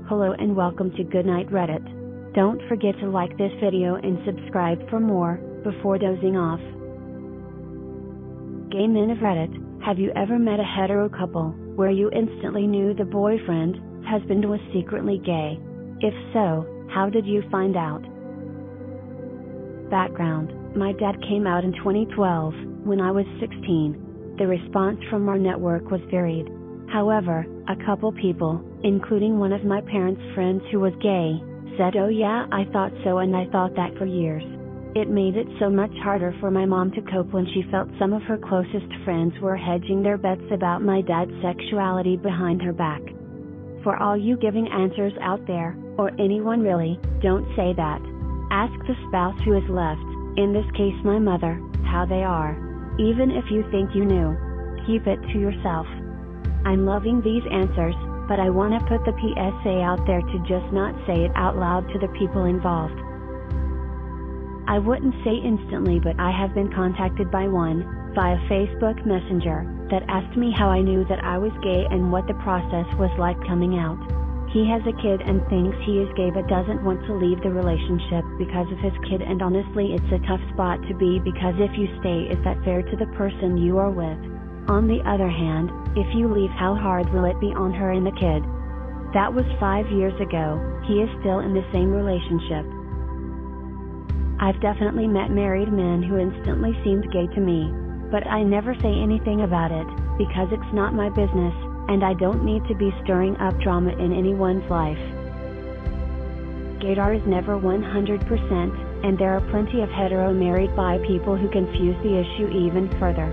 Hello and welcome to Goodnight Reddit. Don't forget to like this video and subscribe for more, before dozing off. Gay men of Reddit, have you ever met a hetero couple, where you instantly knew the boyfriend, husband was secretly gay? If so, how did you find out? Background: my dad came out in 2012, when I was 16. The response from our network was varied. However, a couple people, including one of my parents' friends who was gay, said, "Oh yeah, I thought so, and I thought that for years." It made it so much harder for my mom to cope when she felt some of her closest friends were hedging their bets about my dad's sexuality behind her back. For all you giving answers out there, or anyone really, don't say that. Ask the spouse who is left, in this case my mother, how they are. Even if you think you knew, keep it to yourself. I'm loving these answers, but I want to put the PSA out there to just not say it out loud to the people involved. I wouldn't say instantly, but I have been contacted by one, via Facebook Messenger, that asked me how I knew that I was gay and what the process was like coming out. He has a kid and thinks he is gay but doesn't want to leave the relationship because of his kid, and honestly it's a tough spot to be, because if you stay, is that fair to the person you are with? On the other hand, if you leave, how hard will it be on her and the kid? That was 5 years ago. He is still in the same relationship. I've definitely met married men who instantly seemed gay to me, but I never say anything about it, because it's not my business, and I don't need to be stirring up drama in anyone's life. Gaydar is never 100%, and there are plenty of hetero married bi people who confuse the issue even further.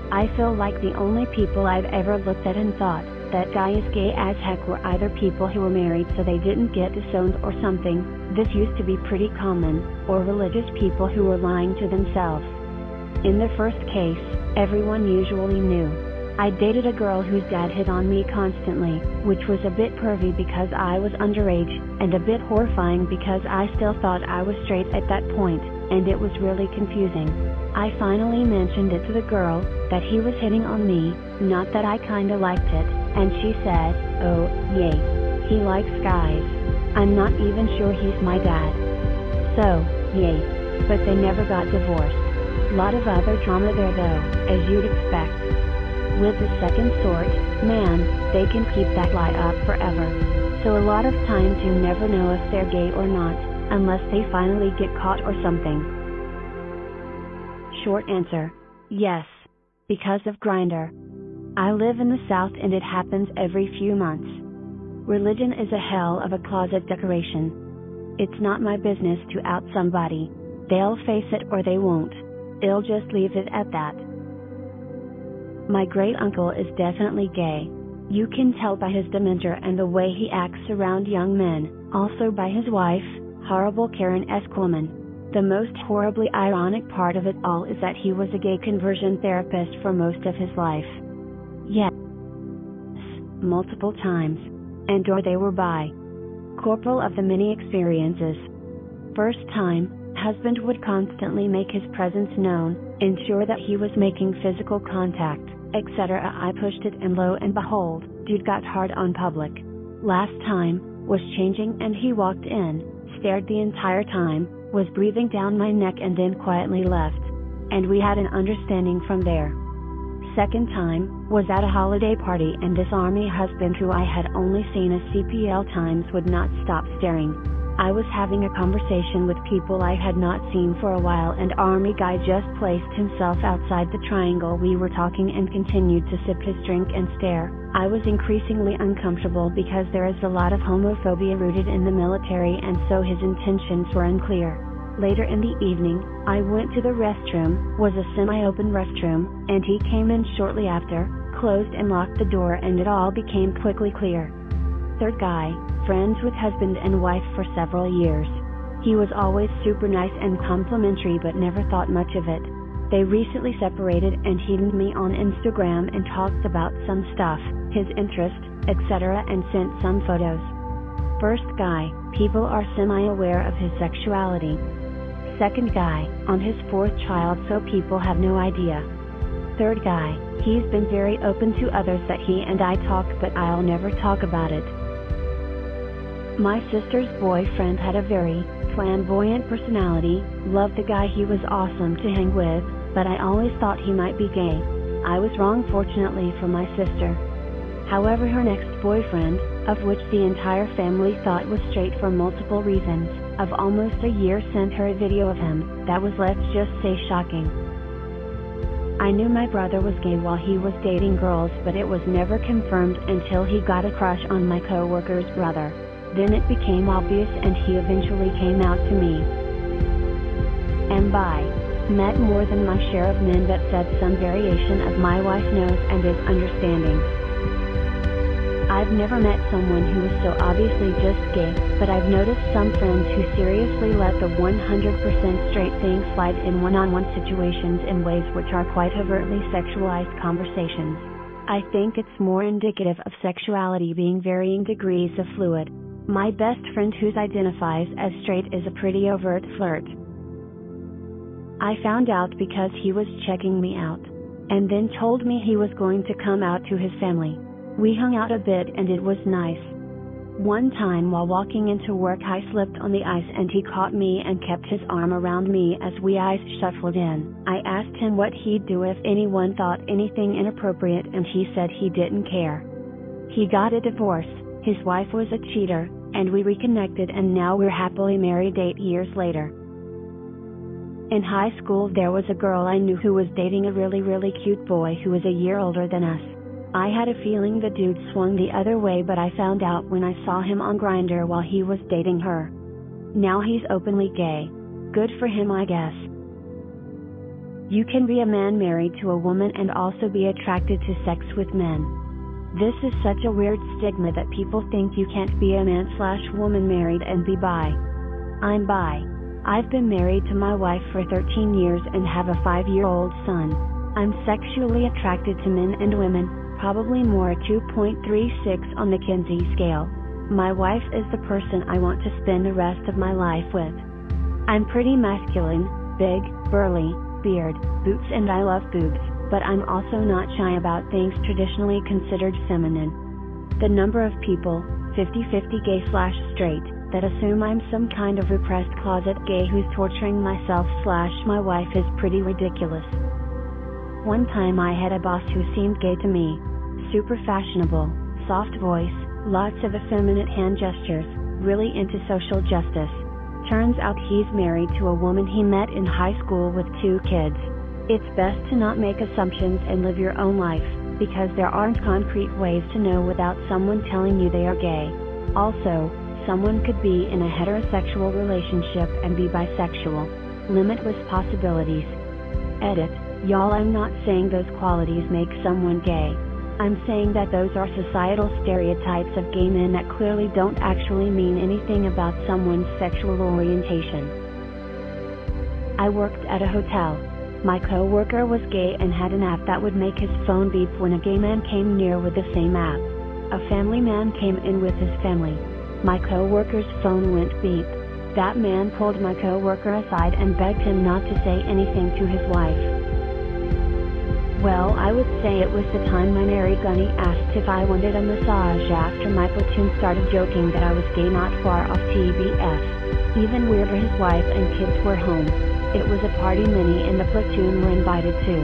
I feel like the only people I've ever looked at and thought, that guy is gay as heck, were either people who were married so they didn't get disowned or something, this used to be pretty common, or religious people who were lying to themselves. In the first case, everyone usually knew. I dated a girl whose dad hit on me constantly, which was a bit pervy because I was underage, and a bit horrifying because I still thought I was straight at that point, and it was really confusing. I finally mentioned it to the girl, that he was hitting on me, not that I kinda liked it, and she said, "Oh, yay. He likes guys. I'm not even sure he's my dad." So, yay. But they never got divorced. Lot of other drama there though, as you'd expect. With the second sort, man, they can keep that lie up forever. So a lot of times you never know if they're gay or not, unless they finally get caught or something. Short answer: yes. Because of Grindr. I live in the South and it happens every few months. Religion is a hell of a closet decoration. It's not my business to out somebody. They'll face it or they won't. I'll just leave it at that. My great uncle is definitely gay. You can tell by his demeanor and the way he acts around young men, also by his wife, horrible Karen-esque woman. The most horribly ironic part of it all is that he was a gay conversion therapist for most of his life. Yes. Multiple times. And or they were bi. Corporal of the many experiences. First time, husband would constantly make his presence known, ensure that he was making physical contact, etc. I pushed it and lo and behold, dude got hard on public. Last time, was changing and he walked in, stared the entire time, was breathing down my neck and then quietly left. And we had an understanding from there. Second time, was at a holiday party and this army husband who I had only seen a CPL times would not stop staring. I was having a conversation with people I had not seen for a while and army guy just placed himself outside the triangle we were talking and continued to sip his drink and stare. I was increasingly uncomfortable because there is a lot of homophobia rooted in the military and so his intentions were unclear. Later in the evening, I went to the restroom, was a semi-open restroom, and he came in shortly after, closed and locked the door and it all became quickly clear. Third guy, friends with husband and wife for several years. He was always super nice and complimentary but never thought much of it. They recently separated and he DM'd me on Instagram and talked about some stuff, his interest, etc. and sent some photos. First guy, people are semi-aware of his sexuality. Second guy, on his fourth child so people have no idea. Third guy, he's been very open to others that he and I talk but I'll never talk about it. My sister's boyfriend had a very flamboyant personality, loved the guy, he was awesome to hang with, but I always thought he might be gay. I was wrong, fortunately for my sister. However, her next boyfriend, of which the entire family thought was straight for multiple reasons, of almost a year sent her a video of him that was, let's just say, shocking. I knew my brother was gay while he was dating girls, but it was never confirmed until he got a crush on my coworker's brother. Then it became obvious and he eventually came out to me. And met more than my share of men that said some variation of my wife knows and is understanding. I've never met someone who is so obviously just gay, but I've noticed some friends who seriously let the 100% straight thing slide in one-on-one situations in ways which are quite overtly sexualized conversations. I think it's more indicative of sexuality being varying degrees of fluid. My best friend who identifies as straight is a pretty overt flirt. I found out because he was checking me out, and then told me he was going to come out to his family. We hung out a bit and it was nice. One time while walking into work I slipped on the ice and he caught me and kept his arm around me as we ice shuffled in. I asked him what he'd do if anyone thought anything inappropriate and he said he didn't care. He got a divorce, his wife was a cheater, and we reconnected and now we're happily married 8 years later. In high school there was a girl I knew who was dating a really cute boy who was a year older than us. I had a feeling the dude swung the other way, but I found out when I saw him on Grindr while he was dating her. Now he's openly gay. Good for him, I guess. You can be a man married to a woman and also be attracted to sex with men. This is such a weird stigma that people think you can't be a man/woman married and be bi. I'm bi. I've been married to my wife for 13 years and have a 5-year-old son. I'm sexually attracted to men and women, probably more 2.36 on the Kinsey scale. My wife is the person I want to spend the rest of my life with. I'm pretty masculine, big, burly, beard, boots, and I love boobs, but I'm also not shy about things traditionally considered feminine. The number of people, 50-50 gay/straight, that assume I'm some kind of repressed closet gay who's torturing myself/my wife is pretty ridiculous. One time I had a boss who seemed gay to me. Super fashionable, soft voice, lots of effeminate hand gestures, really into social justice. Turns out he's married to a woman he met in high school with 2 kids. It's best to not make assumptions and live your own life, because there aren't concrete ways to know without someone telling you they are gay. Also, someone could be in a heterosexual relationship and be bisexual. Limitless possibilities. Edit. Y'all, I'm not saying those qualities make someone gay. I'm saying that those are societal stereotypes of gay men that clearly don't actually mean anything about someone's sexual orientation. I worked at a hotel. My coworker was gay and had an app that would make his phone beep when a gay man came near with the same app. A family man came in with his family. My coworker's phone went beep. That man pulled my coworker aside and begged him not to say anything to his wife. Well, I would say it was the time my married gunny asked if I wanted a massage after my platoon started joking that I was gay not far off TBF. Even weirder, his wife and kids were home. It was a party mini and the platoon were invited too.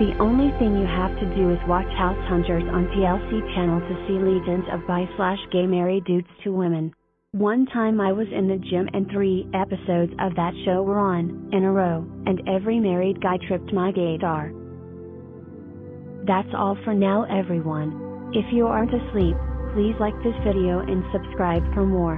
The only thing you have to do is watch House Hunters on TLC channel to see legions of bi/gay married dudes to women. One time I was in the gym and 3 episodes of that show were on in a row, and every married guy tripped my gaydar. That's all for now, everyone. If you aren't asleep, please like this video and subscribe for more.